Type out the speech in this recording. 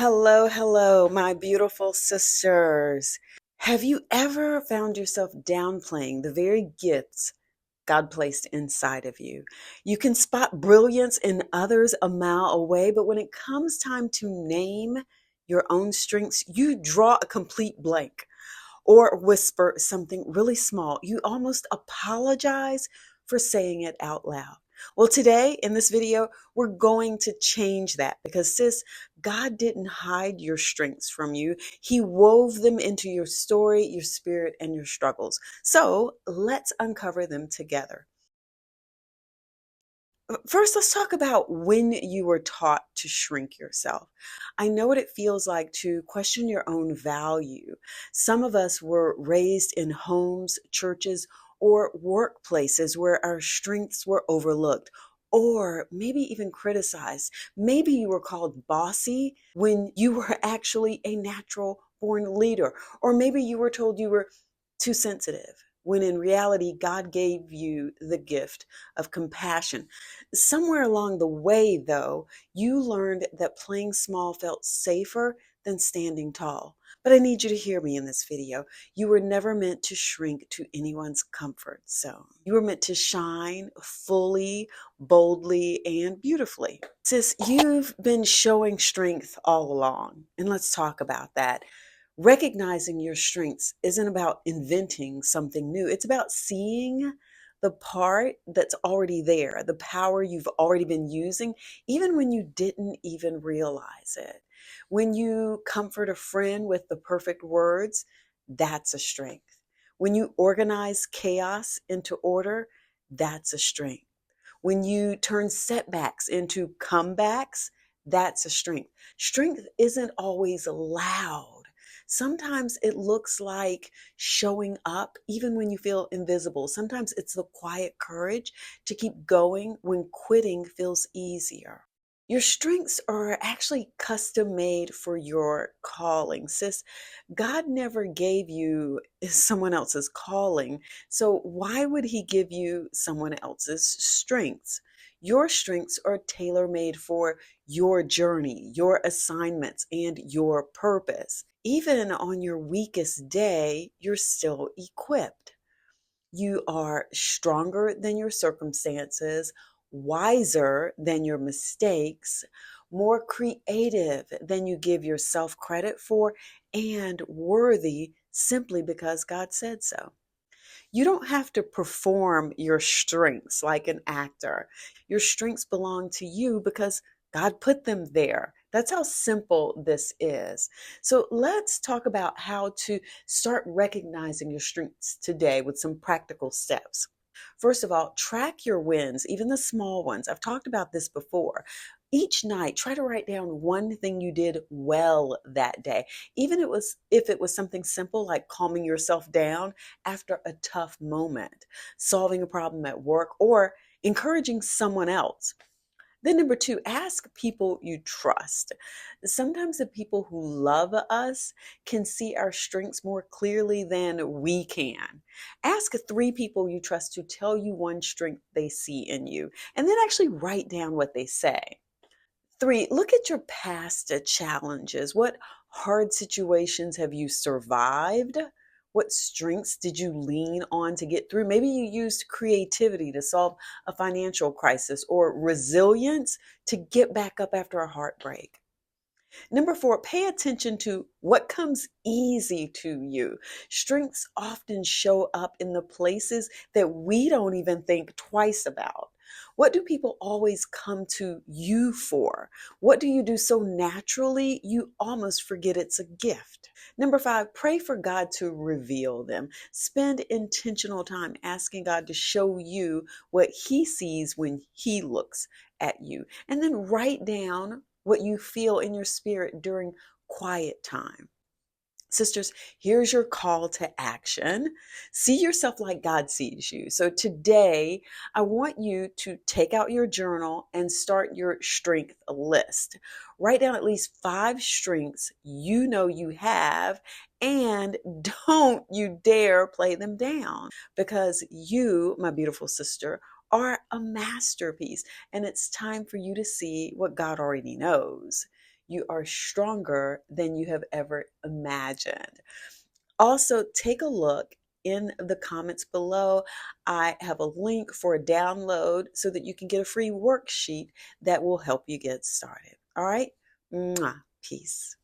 Hello, hello, my beautiful sisters. Have you ever found yourself downplaying the very gifts God placed inside of you? You can spot brilliance in others a mile away, but when it comes time to name your own strengths, you draw a complete blank or whisper something really small. You almost apologize for saying it out loud. Well, today in this video, we're going to change that because, sis, God didn't hide your strengths from you. He wove them into your story, your spirit, and your struggles. So let's uncover them together. First, let's talk about when you were taught to shrink yourself. I know what it feels like to question your own value. Some of us were raised in homes, churches, or workplaces where our strengths were overlooked or maybe even criticized. Maybe you were called bossy when you were actually a natural born leader, or maybe you were told you were too sensitive when in reality, God gave you the gift of compassion. Somewhere along the way, though, you learned that playing small felt safer than standing tall. But I need you to hear me in this video. You were never meant to shrink to anyone's comfort zone. You were meant to shine fully, boldly, and beautifully. Sis, you've been showing strength all along, and let's talk about that. Recognizing your strengths isn't about inventing something new. It's about seeing the part that's already there, the power you've already been using, even when you didn't even realize it. When you comfort a friend with the perfect words, that's a strength. When you organize chaos into order, that's a strength. When you turn setbacks into comebacks, that's a strength. Strength isn't always loud. Sometimes it looks like showing up even when you feel invisible. Sometimes it's the quiet courage to keep going when quitting feels easier. Your strengths are actually custom made for your calling. Sis, God never gave you someone else's calling. So why would he give you someone else's strengths? Your strengths are tailor made for your journey, your assignments, and your purpose. Even on your weakest day, you're still equipped. You are stronger than your circumstances, wiser than your mistakes, more creative than you give yourself credit for, and worthy simply because God said so. You don't have to perform your strengths like an actor. Your strengths belong to you because God put them there. That's how simple this is. So let's talk about how to start recognizing your strengths today with some practical steps. First of all, track your wins, even the small ones. I've talked about this before. Each night, try to write down one thing you did well that day. Even if it was something simple like calming yourself down after a tough moment, solving a problem at work, or encouraging someone else. Then, number two, ask people you trust. Sometimes the people who love us can see our strengths more clearly than we can. Ask three people you trust to tell you one strength they see in you, and then actually write down what they say. Three, look at your past challenges. What hard situations have you survived? What strengths did you lean on to get through? Maybe you used creativity to solve a financial crisis or resilience to get back up after a heartbreak. Number four, pay attention to what comes easy to you. Strengths often show up in the places that we don't even think twice about. What do people always come to you for? What do you do so naturally you almost forget it's a gift? Number five, pray for God to reveal them. Spend intentional time asking God to show you what he sees when he looks at you. And then write down what you feel in your spirit during quiet time. Sisters, here's your call to action. See yourself like God sees you. So today, I want you to take out your journal and start your strength list. Write down at least 5 strengths you know you have, and don't you dare play them down, because you, my beautiful sister, are a masterpiece, and it's time for you to see what God already knows. you are stronger than you have ever imagined. Also, take a look in the comments below. I have a link for a download so that you can get a free worksheet that will help you get started. All right? Mwah. Peace.